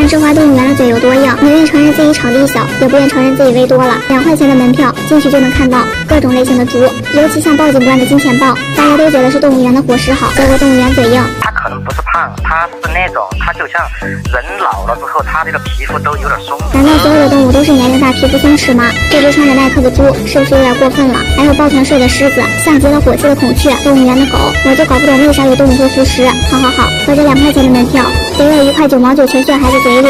世华动物园的嘴有多硬，不愿承认自己场地小，也不愿承认自己喂多了。2块钱的门票进去就能看到各种类型的猪，尤其像报警官的金钱豹，大家都觉得是动物园的伙食好，结果动物园嘴硬。它可能不是胖，它是那种，它就像人老了之后，它这个皮肤都有点松。难道所有的动物都是年龄大皮肤松弛吗？这只穿着耐克的猪是不是有点过分了？还有抱团睡的狮子，像极了火气的孔雀，动物园的狗，我就搞不懂为啥有动物会护食。好，合着2块钱的门票，得了1块9毛9全炫孩子嘴里。